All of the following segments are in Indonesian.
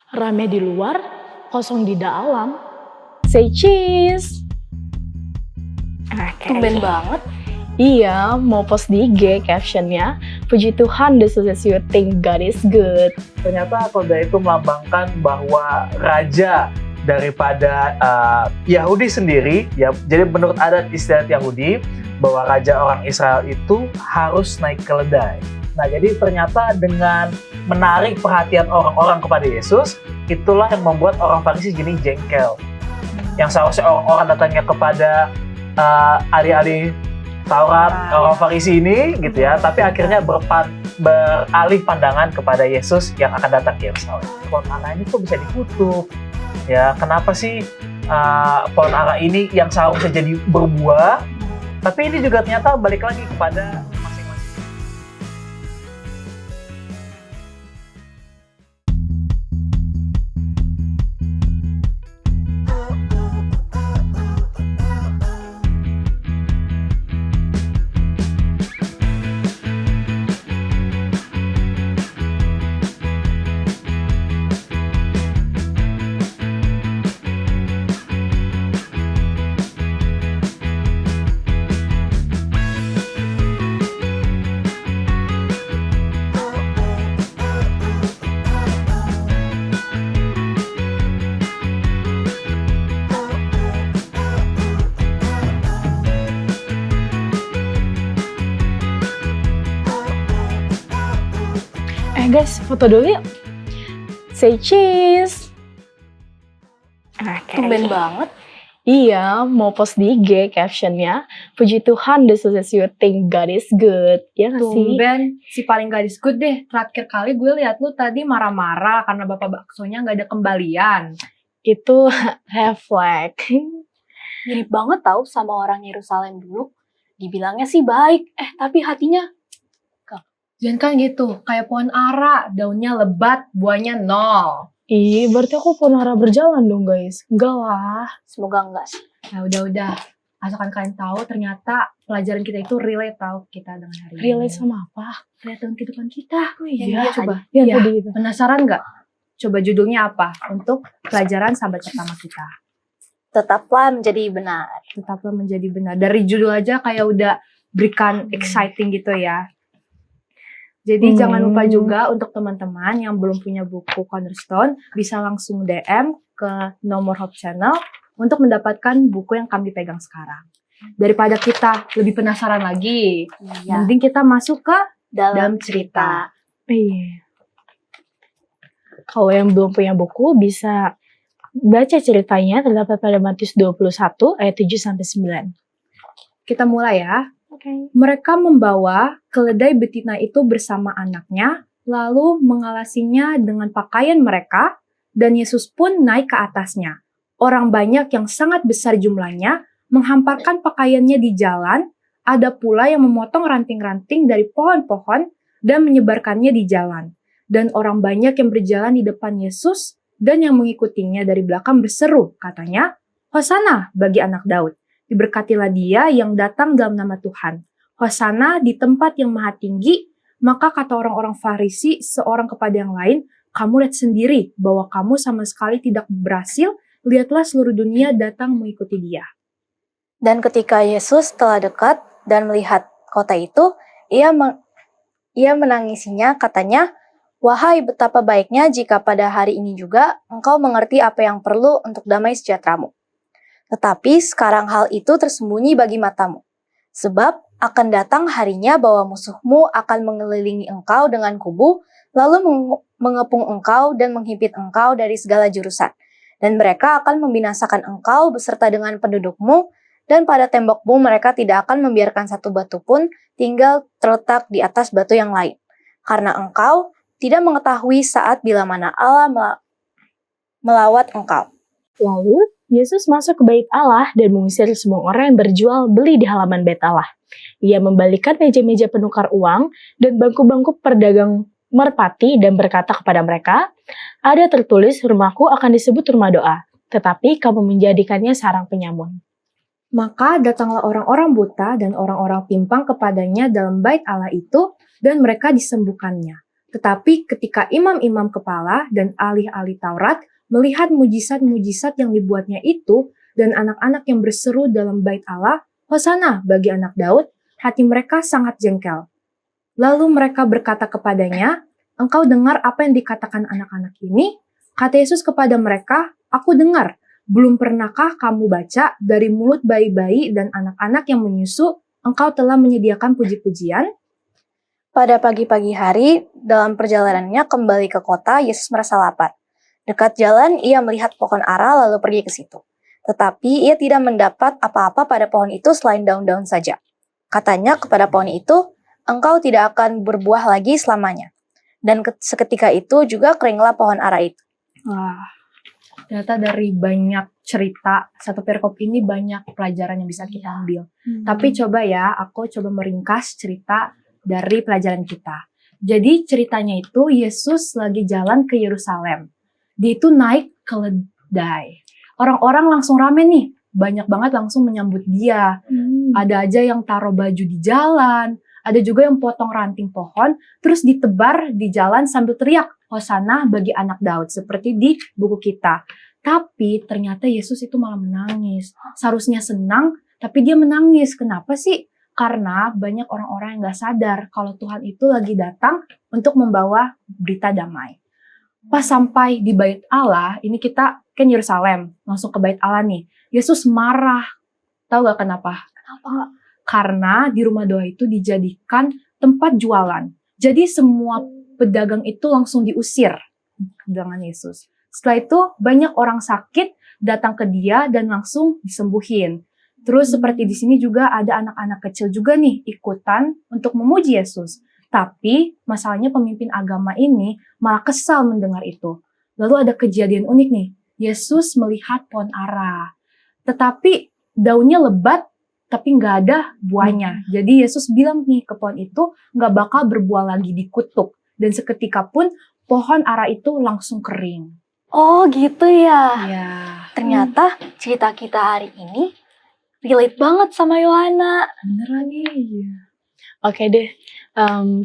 Rame di luar, kosong di dalam. Say cheese. Tumben banget. Iya, mau post di IG captionnya, puji Tuhan the success you think God is good. Ternyata kode itu melambangkan bahwa raja daripada Yahudi sendiri, ya. Jadi menurut adat istiadat Yahudi, bahwa raja orang Israel itu harus naik keledai. Nah, jadi ternyata dengan menarik perhatian orang-orang kepada Yesus, itulah yang membuat orang Farisi jadi jengkel. Yang seharusnya orang-orang datangnya kepada ahli-ahli Taurat, orang Farisi ini gitu ya, tapi akhirnya beralih pandangan kepada Yesus yang akan datang ke Yerusalem. Pohon ara ini kok bisa dikutuk? Ya, kenapa sih pohon ara ini yang seharusnya jadi berbuah, tapi ini juga ternyata balik lagi kepada masing-masing. Guys, foto dulu yuk. Say cheese. Tumben banget. Iya, mau post di IG captionnya, puji Tuhan the success you think God is good. Ya nggak sih? Tumben, si paling gadis good deh. Terakhir kali gue liat lu tadi marah-marah karena bapak baksonya gak ada kembalian. Itu refleks. Mirip banget tau sama orang Yerusalem dulu. Dibilangnya sih baik, tapi hatinya Jangan kan gitu, kayak pohon ara, daunnya lebat, buahnya nol. Ih, berarti aku pohon ara berjalan dong guys. Enggak lah. semoga enggak sih. Nah udah. Asalkan kalian tahu ternyata pelajaran kita itu relate tau kita dengan hari ini. Relate sama apa? Relate dengan kehidupan kita. Oh Iya, coba. Iya, Iya. tadi itu. Penasaran nggak? Coba judulnya apa untuk pelajaran sahabat pertama kita. Tetaplah menjadi benar. Tetaplah menjadi benar. Dari judul aja kayak udah berikan exciting gitu ya. Jadi jangan lupa juga untuk teman-teman yang belum punya buku Cornerstone bisa langsung DM ke nomor Hope Channel untuk mendapatkan buku yang kami pegang sekarang. Daripada kita lebih penasaran lagi, Iya. mending kita masuk ke Dalam cerita. Iya. Kalau yang belum punya buku bisa baca ceritanya terdapat pada Matius 21 ayat 7-9. Kita mulai ya. Oke. Mereka membawa keledai betina itu bersama anaknya, lalu mengalasinya dengan pakaian mereka, dan Yesus pun naik ke atasnya. Orang banyak yang sangat besar jumlahnya menghamparkan pakaiannya di jalan, ada pula yang memotong ranting-ranting dari pohon-pohon dan menyebarkannya di jalan. Dan orang banyak yang berjalan di depan Yesus dan yang mengikutinya dari belakang berseru, katanya, Hosana bagi anak Daud. Diberkatilah dia yang datang dalam nama Tuhan. Hosana di tempat yang maha tinggi. Maka kata orang-orang Farisi seorang kepada yang lain, kamu lihat sendiri bahwa kamu sama sekali tidak berhasil. Lihatlah seluruh dunia datang mengikuti dia. Dan ketika Yesus telah dekat dan melihat kota itu, ia menangisinya, katanya, wahai betapa baiknya jika pada hari ini juga engkau mengerti apa yang perlu untuk damai sejahteramu. Tetapi sekarang hal itu tersembunyi bagi matamu. Sebab akan datang harinya bahwa musuhmu akan mengelilingi engkau dengan kubu, lalu mengepung engkau dan menghimpit engkau dari segala jurusan. Dan mereka akan membinasakan engkau beserta dengan pendudukmu, dan pada tembokmu mereka tidak akan membiarkan satu batu pun tinggal terletak di atas batu yang lain. Karena engkau tidak mengetahui saat bila mana Allah melawat engkau. Lalu, Yesus masuk ke bait Allah dan mengusir semua orang yang berjual beli di halaman bait Allah. Ia membalikkan meja-meja penukar uang dan bangku-bangku perdagang merpati dan berkata kepada mereka, ada tertulis rumahku akan disebut rumah doa, tetapi kamu menjadikannya sarang penyamun. Maka datanglah orang-orang buta dan orang-orang pimpang kepadanya dalam bait Allah itu, dan mereka disembuhkannya. Tetapi ketika imam-imam kepala dan ahli-ahli Taurat melihat mujizat-mujizat yang dibuatnya itu dan anak-anak yang berseru dalam bait Allah, Hosana bagi anak Daud, hati mereka sangat jengkel. Lalu mereka berkata kepadanya, "Engkau dengar apa yang dikatakan anak-anak ini?" Kata Yesus kepada mereka, "Aku dengar. Belum pernahkah kamu baca dari mulut bayi-bayi dan anak-anak yang menyusu, engkau telah menyediakan puji-pujian?" Pada pagi-pagi hari, dalam perjalanannya kembali ke kota, Yesus merasa lapar. Dekat jalan, ia melihat pohon ara lalu pergi ke situ. Tetapi ia tidak mendapat apa-apa pada pohon itu selain daun-daun saja. Katanya kepada pohon itu, "Engkau tidak akan berbuah lagi selamanya." Dan seketika itu juga keringlah pohon ara itu. Wah, ternyata dari banyak cerita, satu perikop ini banyak pelajaran yang bisa kita ambil. Tapi coba ya, aku coba meringkas cerita dari pelajaran kita. Jadi ceritanya itu Yesus lagi jalan ke Yerusalem. Dia itu naik keledai. Orang-orang langsung rame nih, banyak banget langsung menyambut dia. Ada aja yang taruh baju di jalan, ada juga yang potong ranting pohon, terus ditebar di jalan sambil teriak, "Hosana bagi anak Daud," seperti di buku kita. Tapi ternyata Yesus itu malah menangis. Seharusnya senang, tapi dia menangis. Kenapa sih? Karena banyak orang-orang yang gak sadar kalau Tuhan itu lagi datang untuk membawa berita damai. Pas sampai di bait Allah, ini kita kan Yerusalem, langsung ke bait Allah nih. Yesus marah. Tahu gak kenapa? Kenapa? Karena di rumah doa itu dijadikan tempat jualan. Jadi semua pedagang itu langsung diusir dengan Yesus. Setelah itu banyak orang sakit datang ke dia dan langsung disembuhin. Terus seperti di sini juga ada anak-anak kecil juga nih ikutan untuk memuji Yesus. Tapi masalahnya pemimpin agama ini malah kesal mendengar itu. Lalu ada kejadian unik nih. Yesus melihat pohon ara. Tetapi daunnya lebat tapi nggak ada buahnya. Jadi Yesus bilang nih ke pohon itu nggak bakal berbuah lagi, dikutuk. Dan seketika pun pohon ara itu langsung kering. Oh gitu ya. Ya. Ternyata cerita kita hari ini relate banget sama Yohana. Beneran nih. Oke deh,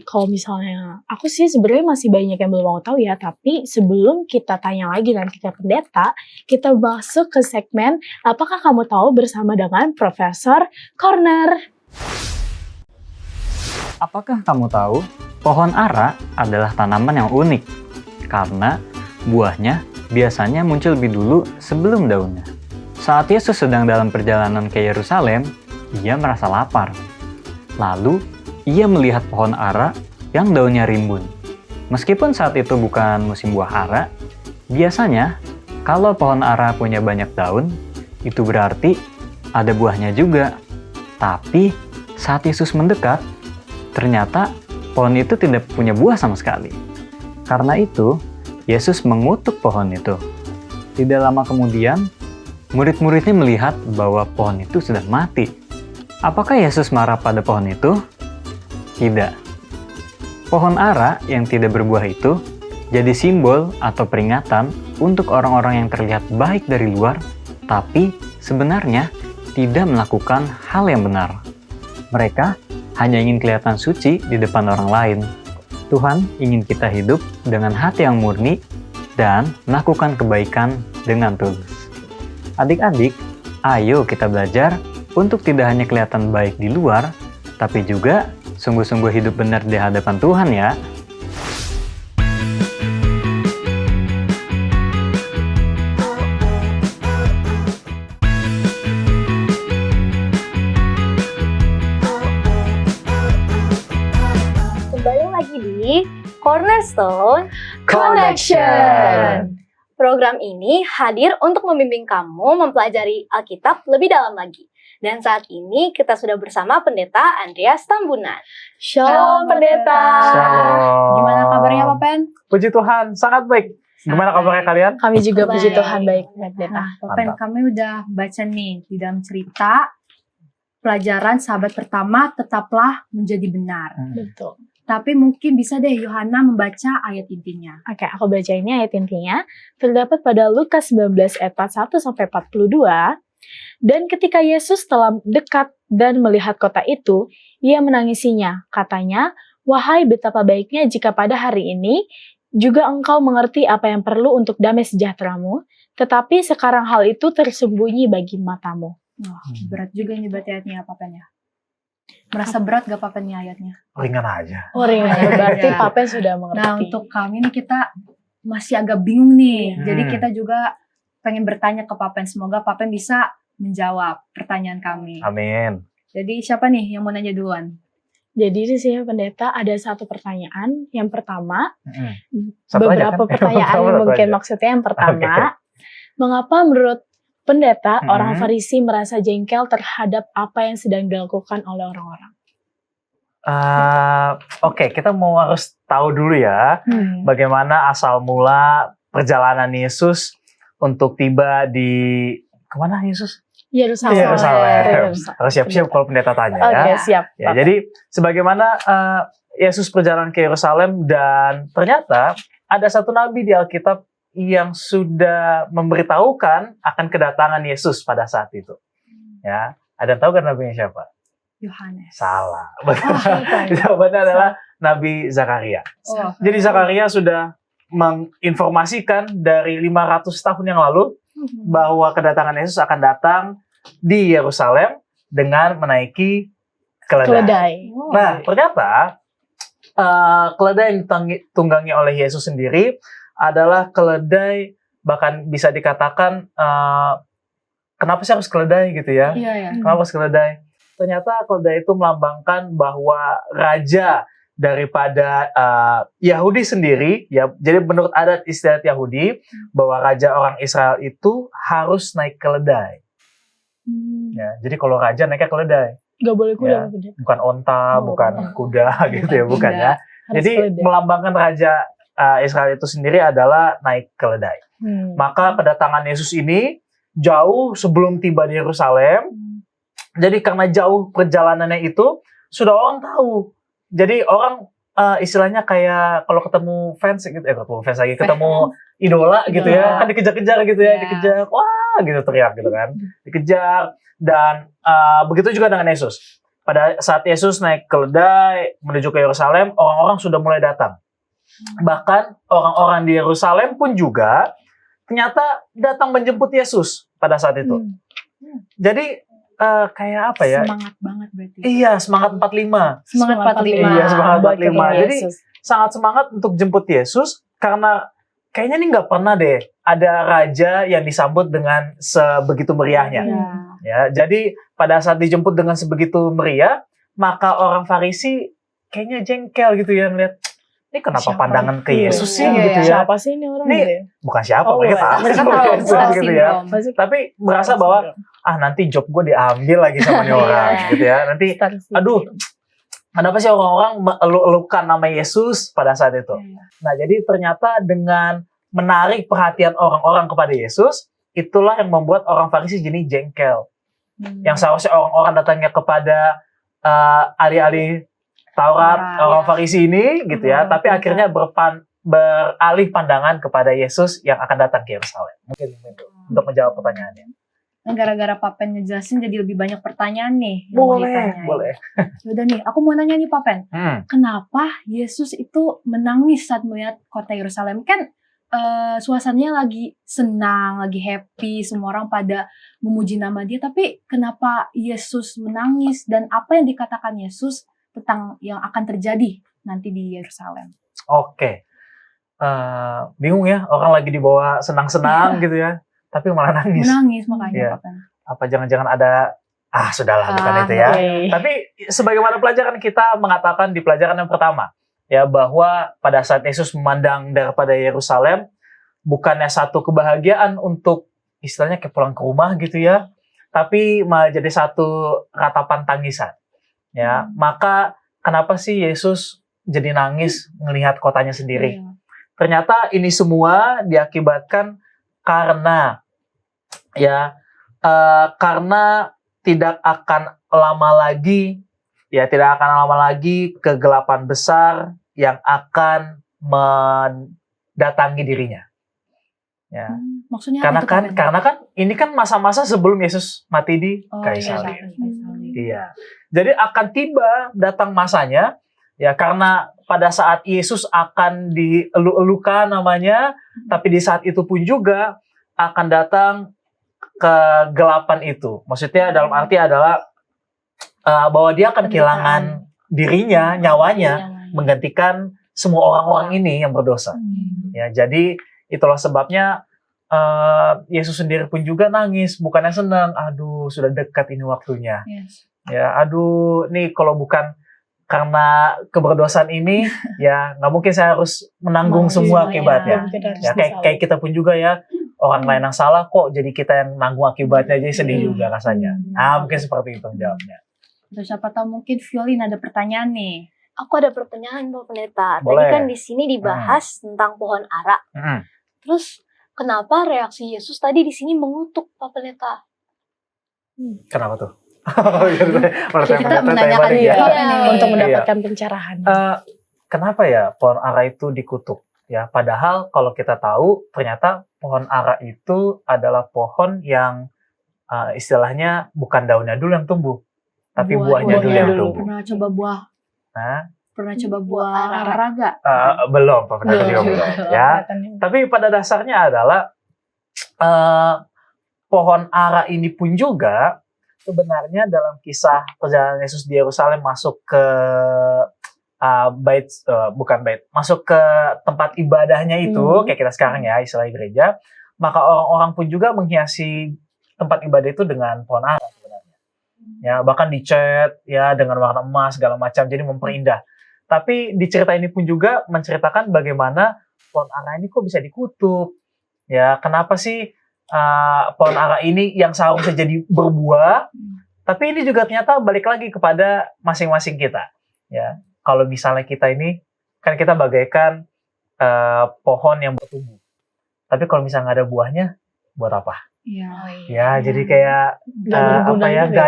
kalau misalnya aku sih sebenarnya masih banyak yang belum mau tahu ya, tapi sebelum kita tanya lagi nanti ke pendeta, kita masuk ke segmen Apakah Kamu Tahu bersama dengan Profesor Corner. Apakah kamu tahu, pohon ara adalah tanaman yang unik karena buahnya biasanya muncul lebih dulu sebelum daunnya. Saat Yesus sedang dalam perjalanan ke Yerusalem, ia merasa lapar. Lalu, ia melihat pohon ara yang daunnya rimbun. Meskipun saat itu bukan musim buah ara, biasanya kalau pohon ara punya banyak daun, itu berarti ada buahnya juga. Tapi saat Yesus mendekat, ternyata pohon itu tidak punya buah sama sekali. Karena itu, Yesus mengutuk pohon itu. Tidak lama kemudian, murid-muridnya melihat bahwa pohon itu sudah mati. Apakah Yesus marah pada pohon itu? Tidak. Pohon ara yang tidak berbuah itu jadi simbol atau peringatan untuk orang-orang yang terlihat baik dari luar, tapi sebenarnya tidak melakukan hal yang benar. Mereka hanya ingin kelihatan suci di depan orang lain. Tuhan ingin kita hidup dengan hati yang murni dan melakukan kebaikan dengan tulus. Adik-adik, ayo kita belajar untuk tidak hanya kelihatan baik di luar, tapi juga sungguh-sungguh hidup benar di hadapan Tuhan ya. Kembali lagi di Cornerstone Connection. Program ini hadir untuk membimbing kamu mempelajari Alkitab lebih dalam lagi. Dan saat ini kita sudah bersama Pendeta Andreas Tambunan. Shalom Pendeta. Shalom. Gimana kabarnya Pak Pen? Puji Tuhan, sangat baik. Gimana kabarnya kalian? Kami juga puji Baik. Tuhan baik Pendeta. Nah, Pak Pen, kami udah baca nih di dalam cerita pelajaran sahabat pertama tetaplah menjadi benar. Betul. Tapi mungkin bisa deh Yohana membaca ayat intinya. Oke, aku baca ini ayat intinya. Terdapat pada Lukas 19 ayat 41-42. Dan ketika Yesus telah dekat dan melihat kota itu, ia menangisinya. Katanya, Wahai betapa baiknya jika pada hari ini juga engkau mengerti apa yang perlu untuk damai sejahteramu, tetapi sekarang hal itu tersembunyi bagi matamu. Wah, berat juga ini berarti ayatnya Papen ya. Merasa berat gak Papen nih ayatnya? Ringan aja. Oh ringan, berarti Ya. Papen sudah mengerti. Nah, untuk kami nih kita masih agak bingung nih. Iya. Jadi kita juga pengen bertanya ke Papen. Semoga Papen bisa menjawab pertanyaan kami. Amin. Jadi siapa nih yang mau nanya duluan? Jadi di sini pendeta ada satu pertanyaan. Yang pertama, Satu aja beberapa kan? pertanyaan Satu mungkin aja. maksudnya. Yang pertama, mengapa menurut pendeta Mm-mm. orang Farisi merasa jengkel terhadap apa yang sedang dilakukan oleh orang-orang? Oke, kita mau harus tahu dulu ya bagaimana asal mula perjalanan Yesus untuk tiba di kemana Yesus? Yerusalem. Yerusalem. Harus siap-siap kalau pendeta tanya Oke, ya. siap. Ya, jadi sebagaimana Yesus perjalanan ke Yerusalem dan ternyata ada satu nabi di Alkitab yang sudah memberitahukan akan kedatangan Yesus pada saat itu. Ya, ada yang tahu kan nabinya siapa? Yohanes. Salah. siapa? Jawabannya adalah Nabi Zakaria. Oh, Jadi Zakaria sudah menginformasikan dari 500 tahun yang lalu bahwa kedatangan Yesus akan datang di Yerusalem dengan menaiki keledai. Keledai. Nah, ternyata keledai yang ditunggangi oleh Yesus sendiri adalah keledai, bahkan bisa dikatakan kenapa sih harus keledai gitu ya? Iya ya. Kenapa harus keledai? Ternyata keledai itu melambangkan bahwa raja daripada Yahudi sendiri, ya. Jadi menurut adat istiadat Yahudi bahwa raja orang Israel itu harus naik keledai. Ya, jadi kalau raja naiknya keledai, Gak boleh kuda, Ya. pendeta. bukan onta, Oh, bukan kuda gitu ya, bukan kuda. ya. Harus Jadi keledai. melambangkan raja Israel itu sendiri adalah naik keledai. Maka kedatangan Yesus ini jauh sebelum tiba di Yerusalem. Jadi karena jauh perjalanannya itu sudah orang tahu. Jadi orang istilahnya kayak kalau ketemu fans gitu, ketemu fans lagi, ketemu idola gitu ya, kan dikejar-kejar gitu ya, Ya. dikejar, wah gitu teriak gitu kan, dikejar. Dan begitu juga dengan Yesus. Pada saat Yesus naik keledai menuju ke Yerusalem, orang-orang sudah mulai datang. Bahkan orang-orang di Yerusalem pun juga ternyata datang menjemput Yesus pada saat itu. Jadi kayak apa ya? Semangat banget berarti. Iya, semangat 45. Semangat 45. Iya, semangat Buat 45. ketemu Jadi Yesus. sangat semangat untuk jemput Yesus karena kayaknya nih nggak pernah deh ada raja yang disambut dengan sebegitu meriahnya. Iya. Ya, jadi pada saat dijemput dengan sebegitu meriah, maka orang Farisi kayaknya jengkel gitu ya ngeliat, ini kenapa Siapa? pandangan ke Iya. Yesus sih Iya, gitu ya? Siapa sih ini orang Nih, gitu ya? Bukan siapa, Oh, mereka bukan. tahu. Mereka Yesus tahu, star gitu ya. syndrome. Tapi merasa bahwa nanti job gue diambil lagi sama nih orang gitu ya. Nanti aduh, kenapa sih orang-orang eluk-elukan nama Yesus pada saat itu? Nah, jadi ternyata dengan menarik perhatian orang-orang kepada Yesus, itulah yang membuat orang Farisi jadi jengkel. Yang seharusnya orang-orang datangnya kepada ahli-ahli Taurat, orang Farisi ini gitu ya, tapi akhirnya beralih pandangan kepada Yesus yang akan datang ke Yerusalem. Mungkin itu untuk menjawab pertanyaannya. Nah, gara-gara Papen ngejelasin jadi lebih banyak pertanyaan nih. yang mau ditanyain. Boleh. Yaudah nih, aku mau nanya nih Papen. Kenapa Yesus itu menangis saat melihat kota Yerusalem? Kan suasananya lagi senang, lagi happy, semua orang pada memuji nama dia. Tapi kenapa Yesus menangis dan apa yang dikatakan Yesus tentang yang akan terjadi nanti di Yerusalem? Oke. Bingung ya, orang lagi dibawa senang-senang gitu ya, tapi malah nangis. Menangis makanya Iya. Papen. Apa jangan-jangan ada, sudahlah bukan itu ya. Tapi sebagaimana pelajaran kita mengatakan di pelajaran yang pertama, ya bahwa pada saat Yesus memandang daripada Yerusalem, bukannya satu kebahagiaan untuk istilahnya kayak pulang ke rumah gitu ya, tapi malah jadi satu ratapan tangisan. Ya, maka kenapa sih Yesus jadi nangis melihat kotanya sendiri? Iya. Ternyata ini semua diakibatkan karena karena tidak akan lama lagi kegelapan besar yang akan mendatangi dirinya. Ya. Maksudnya Karena apa tuh, Papen? kan ini kan masa-masa sebelum Yesus mati di kayu iya, salib. Kayu salib. Iya. Jadi akan tiba datang masanya Ya, karena pada saat Yesus akan dielu-elukan namanya, tapi di saat itu pun juga akan datang kegelapan itu. Maksudnya dalam arti adalah bahwa dia akan kehilangan dirinya, nyawanya, menggantikan semua orang-orang ini yang berdosa. Ya, jadi itulah sebabnya Yesus sendiri pun juga nangis, bukannya senang. Aduh, sudah dekat ini waktunya. Yes. Ya, aduh, nih kalau bukan karena keberdosaan ini, ya nggak mungkin saya harus menanggung semua akibatnya. Ya, kayak kita pun juga ya, orang lain yang salah kok, jadi kita yang nanggung akibatnya, jadi sedih juga rasanya. Nah, mungkin seperti itu jawabnya. Terus siapa tahu mungkin Violin ada pertanyaan nih. Aku ada pertanyaan Pak Pendeta. Tadi Boleh. kan di sini dibahas tentang pohon ara. Terus kenapa reaksi Yesus tadi di sini mengutuk Pak Pendeta? Kenapa tuh? Kita menanyakan ya. Untuk mendapatkan pencerahan. Kenapa ya pohon ara itu dikutuk? Ya, padahal kalau kita tahu ternyata pohon ara itu adalah pohon yang istilahnya bukan daunnya dulu yang tumbuh, tapi buahnya dulu yang tumbuh. Pernah coba buah? Nah, Pernah coba buah ara gak? belum, Pak Pendeta juga belum. Ya, tapi pada dasarnya adalah pohon ara ini pun juga sebenarnya dalam kisah perjalanan Yesus di Yerusalem masuk ke masuk ke tempat ibadahnya itu, kayak kita sekarang ya, istilah gereja, maka orang-orang pun juga menghiasi tempat ibadah itu dengan pohon ara sebenarnya. Ya, bahkan dicat ya dengan warna emas segala macam, jadi memperindah. Tapi di cerita ini pun juga menceritakan bagaimana pohon ara ini kok bisa dikutuk. Ya, kenapa sih pohon ara ini yang seharusnya jadi berbuah, tapi ini juga ternyata balik lagi kepada masing-masing kita. Ya, kalau misalnya kita ini kan kita bagaikan pohon yang bertumbuh, tapi kalau misalnya nggak ada buahnya, buat apa? Ya, jadi kayak nggak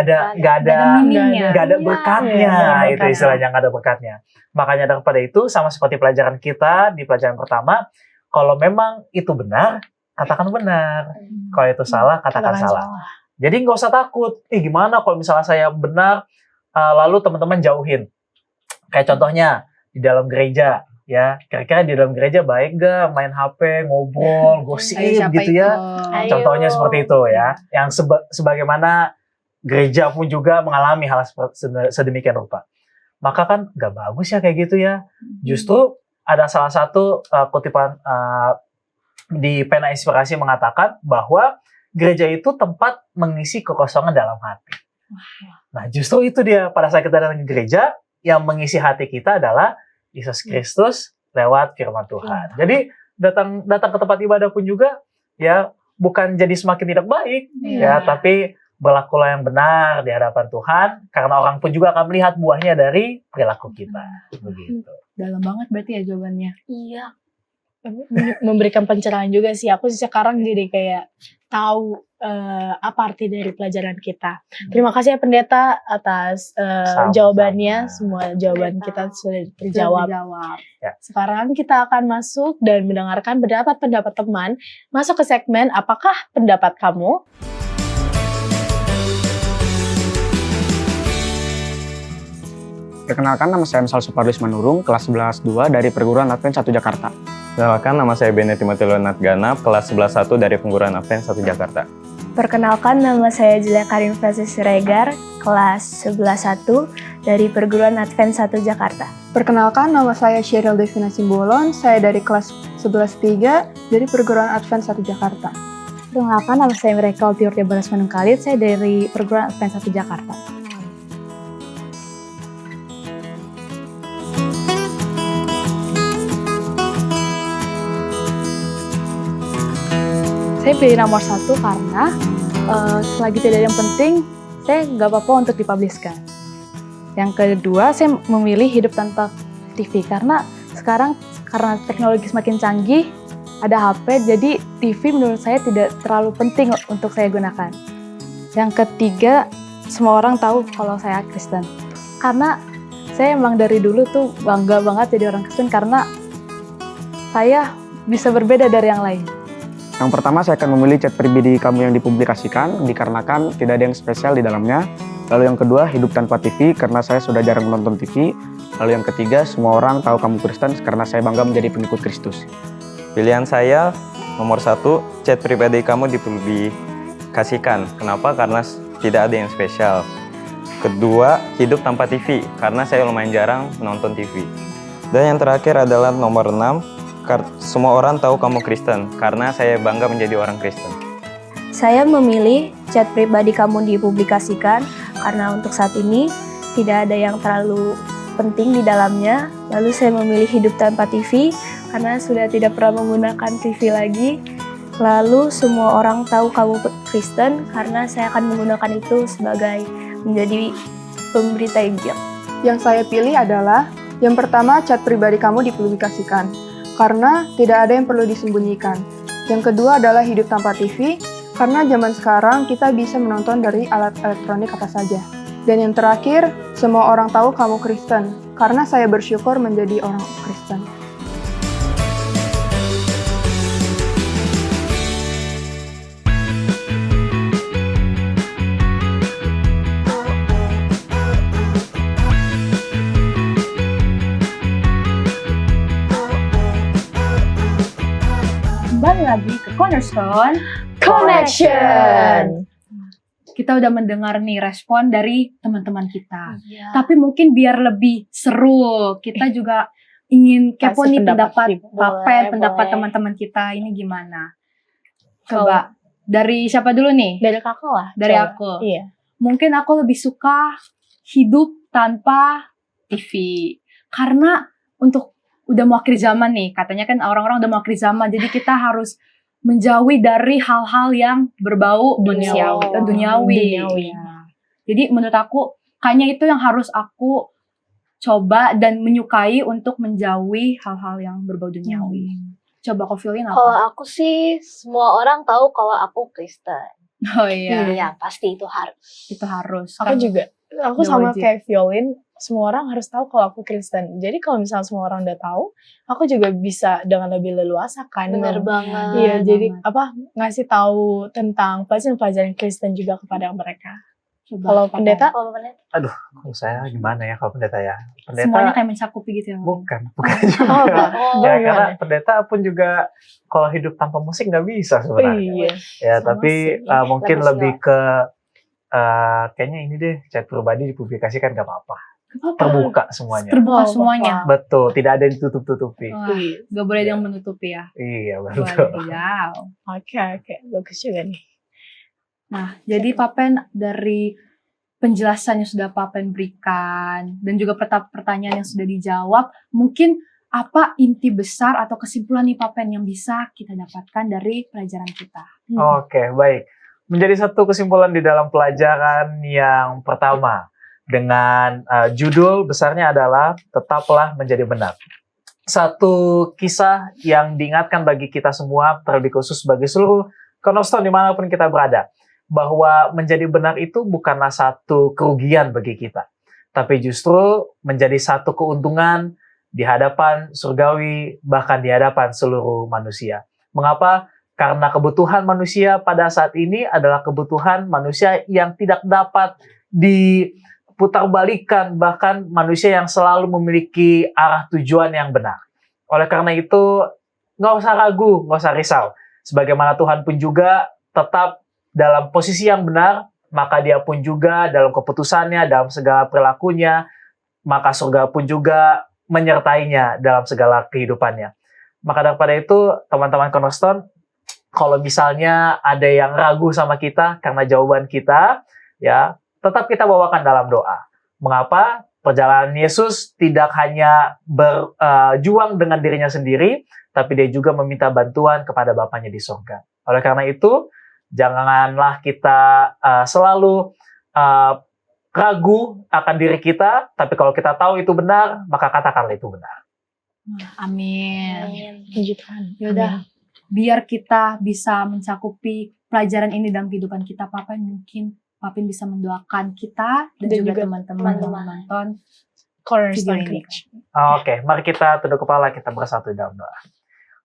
ada berkatnya, itu istilahnya nggak ada berkatnya. Makanya daripada itu, sama seperti pelajaran kita di pelajaran pertama, kalau memang itu benar, katakan benar. Kalau itu salah, katakan salah. Jadi nggak usah takut. Gimana kalau misalnya saya benar, lalu teman-teman jauhin. Kayak contohnya di dalam gereja, ya kira-kira di dalam gereja baik gak main HP, ngobrol, gosip gitu ya. Contohnya seperti itu ya. Yang sebagaimana gereja pun juga mengalami hal sedemikian rupa. Maka kan nggak bagus ya kayak gitu ya. Justru ada salah satu kutipan di Pena Inspirasi mengatakan bahwa gereja itu tempat mengisi kekosongan dalam hati. Nah, justru itu dia, pada saat kita datang ke gereja, yang mengisi hati kita adalah Yesus Kristus lewat firman Tuhan. Jadi datang ke tempat ibadah pun juga ya bukan jadi semakin tidak baik, ya, tapi berlakulah yang benar di hadapan Tuhan, karena orang pun juga akan melihat buahnya dari perilaku kita. Begitu. Dalam banget berarti ya jawabannya. Iya. Memberikan pencerahan juga sih. Aku sekarang jadi kayak tahu apa arti dari pelajaran kita. Terima kasih ya Pendeta atas jawabannya. Semua jawaban kita sudah terjawab. Ya. Sekarang kita akan masuk dan mendengarkan pendapat-pendapat teman. Masuk ke segmen Apakah Pendapat Kamu? Perkenalkan, nama saya Emsal Suparlis Manurung, kelas 11-2 dari Perguruan Advent 1 Jakarta. Perkenalkan, nama saya Bene Timothy Leonard Ganap, kelas 11-1 dari Perguruan Advent 1 Jakarta. Perkenalkan, nama saya Julia Karin Francis Siregar, kelas 11-1 dari Perguruan Advent 1 Jakarta. Perkenalkan, nama saya Sheryl Devina Simbolon, saya dari kelas 11-3 dari Perguruan Advent 1 Jakarta. Perkenalkan, nama saya Miracle Tiur Balas Manungkalit, saya dari Perguruan Advent 1 Jakarta. Saya pilih nomor 1 karena selagi tidak ada yang penting, saya nggak apa-apa untuk dipublishkan. Yang kedua, saya memilih hidup tanpa TV karena sekarang karena teknologi semakin canggih, ada HP, jadi TV menurut saya tidak terlalu penting untuk saya gunakan. Yang ketiga, semua orang tahu kalau saya Kristen. Karena saya emang dari dulu tuh bangga banget jadi orang Kristen karena saya bisa berbeda dari yang lain. Yang pertama, saya akan memilih chat pribadi kamu yang dipublikasikan, dikarenakan tidak ada yang spesial di dalamnya. Lalu yang kedua, hidup tanpa TV, karena saya sudah jarang menonton TV. Lalu yang ketiga, semua orang tahu kamu Kristen karena saya bangga menjadi pengikut Kristus. Pilihan saya nomor 1, chat pribadi kamu dipublikasikan. Kenapa? Karena tidak ada yang spesial. Kedua, hidup tanpa TV, karena saya lumayan jarang menonton TV. Dan yang terakhir adalah nomor 6, semua orang tahu kamu Kristen, karena saya bangga menjadi orang Kristen. Saya memilih chat pribadi kamu dipublikasikan karena untuk saat ini tidak ada yang terlalu penting di dalamnya. Lalu saya memilih hidup tanpa TV karena sudah tidak pernah menggunakan TV lagi. Lalu semua orang tahu kamu Kristen karena saya akan menggunakan itu sebagai menjadi pemberita Injil. Yang saya pilih adalah yang pertama, chat pribadi kamu dipublikasikan karena tidak ada yang perlu disembunyikan. Yang kedua adalah hidup tanpa TV karena zaman sekarang kita bisa menonton dari alat elektronik apa saja. Dan yang terakhir, semua orang tahu kamu Kristen karena saya bersyukur menjadi orang Kristen. Kembali lagi ke Cornerstone Connection. Kita udah mendengar nih respon dari teman-teman kita. Tapi mungkin biar lebih seru, kita juga ingin kepo Kasih nih pendapat pendapat kita. Papen, Boleh, pendapat boleh. teman-teman kita ini gimana? Coba dari siapa dulu nih? Dari kakak lah. Dari coba. aku. Iya. Mungkin aku lebih suka hidup tanpa TV. Karena untuk udah mau akhir zaman nih, katanya kan orang-orang udah mau akhir zaman, jadi kita harus menjauhi dari hal-hal yang berbau Duniawi. duniawi. Duniawi. Ya. Jadi menurut aku kayaknya itu yang harus aku coba dan menyukai untuk menjauhi hal-hal yang berbau duniawi. Coba kau feelin apa? Kalau aku sih, semua orang tahu kalau aku Kristen. Oh iya, Iya, pasti itu harus. itu harus. Aku Kan juga. Aku udah sama wajib. kayak Violin, semua orang harus tahu kalau aku Kristen. Jadi kalau misalnya semua orang udah tahu, aku juga bisa dengan lebih leluasa kan. Bener banget. Iya, Bener jadi banget. apa ngasih tahu tentang pelajaran Kristen juga kepada mereka. Coba, Kalau Papen. pendeta, Kalau pendeta, Kalau saya gimana ya kalau pendeta ya? Pendeta Semuanya kayak mencakupi gitu ya. bukan juga. oh, Ya, gimana? karena pendeta pun juga kalau hidup tanpa musik nggak bisa sebenarnya. Iya. Ya, Sama tapi sih. mungkin Lebih lebih ke kayaknya ini deh, chat pribadi dipublikasikan nggak apa-apa. Terbuka semuanya. Terbuka Oh, semuanya. Betul, tidak ada yang ditutup-tutupi. Wah, gak boleh ada yang menutupi ya. Iya, betul. Wadidaw. Oke, bagus juga nih. Nah, jadi Papen dari penjelasan yang sudah Papen berikan dan juga pertanyaan yang sudah dijawab, mungkin apa inti besar atau kesimpulan nih Papen yang bisa kita dapatkan dari pelajaran kita? Oke, baik. Menjadi satu kesimpulan di dalam pelajaran yang pertama dengan judul besarnya adalah tetaplah menjadi benar. Satu kisah yang diingatkan bagi kita semua, terlebih khusus bagi seluruh Cornerstone dimanapun kita berada, bahwa menjadi benar itu bukanlah satu kerugian bagi kita, tapi justru menjadi satu keuntungan di hadapan surgawi, bahkan di hadapan seluruh manusia. Mengapa? Karena kebutuhan manusia pada saat ini adalah kebutuhan manusia yang tidak dapat diputarbalikan, bahkan manusia yang selalu memiliki arah tujuan yang benar. Oleh karena itu, nggak usah ragu, nggak usah risau. Sebagaimana Tuhan pun juga tetap dalam posisi yang benar, maka dia pun juga dalam keputusannya, dalam segala perilakunya, maka surga pun juga menyertainya dalam segala kehidupannya. Maka daripada itu, teman-teman Cornerstone, kalau misalnya ada yang ragu sama kita karena jawaban kita, ya tetap kita bawakan dalam doa. Mengapa? Perjalanan Yesus tidak hanya berjuang dengan dirinya sendiri, tapi dia juga meminta bantuan kepada Bapanya di surga. Oleh karena itu, janganlah kita selalu ragu akan diri kita, tapi kalau kita tahu itu benar, maka katakanlah itu benar. Amin. Puji Tuhan. Yaudah, biar kita bisa mencakupi pelajaran ini dalam kehidupan kita, Papen mungkin Papen bisa mendoakan kita dan juga teman-teman yang menonton Cornerstone video ini. Oke, mari kita tunduk kepala, kita bersatu dalam doa.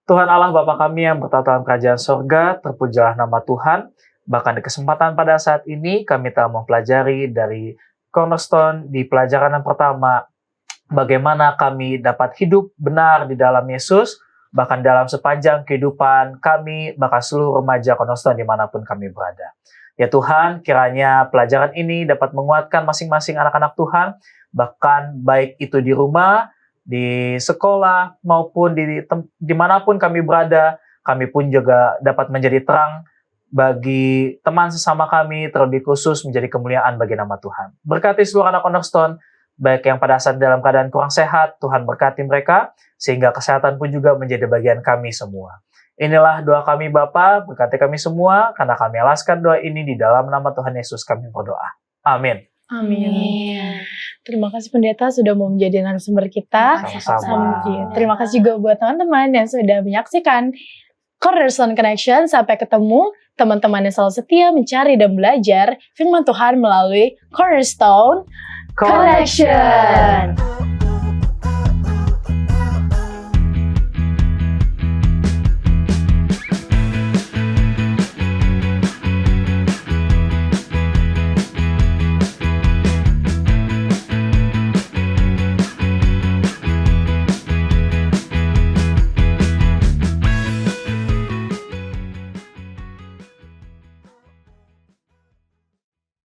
Tuhan Allah Bapa kami yang bertata dalam kerajaan sorga, terpujilah nama Tuhan. Bahkan di kesempatan pada saat ini, kami telah mempelajari dari Cornerstone di pelajaran yang pertama bagaimana kami dapat hidup benar di dalam Yesus, bahkan dalam sepanjang kehidupan kami, bahkan seluruh remaja Cornerstone dimanapun kami berada. Ya Tuhan, kiranya pelajaran ini dapat menguatkan masing-masing anak-anak Tuhan, bahkan baik itu di rumah, di sekolah, maupun dimanapun kami berada, kami pun juga dapat menjadi terang bagi teman sesama kami, terlebih khusus menjadi kemuliaan bagi nama Tuhan. Berkati seluruh anak Cornerstone, baik yang pada saat dalam keadaan kurang sehat, Tuhan berkati mereka, sehingga kesehatan pun juga menjadi bagian kami semua. Inilah doa kami Bapa, berkati kami semua, karena kami alaskan doa ini di dalam nama Tuhan Yesus kami berdoa. Amin. Amin. Terima kasih pendeta sudah mau menjadi narasumber kita. Sama-sama. Terima kasih juga buat teman-teman yang sudah menyaksikan Cornerstone Connection. Sampai ketemu teman-teman yang selalu setia mencari dan belajar firman Tuhan melalui Cornerstone Connection.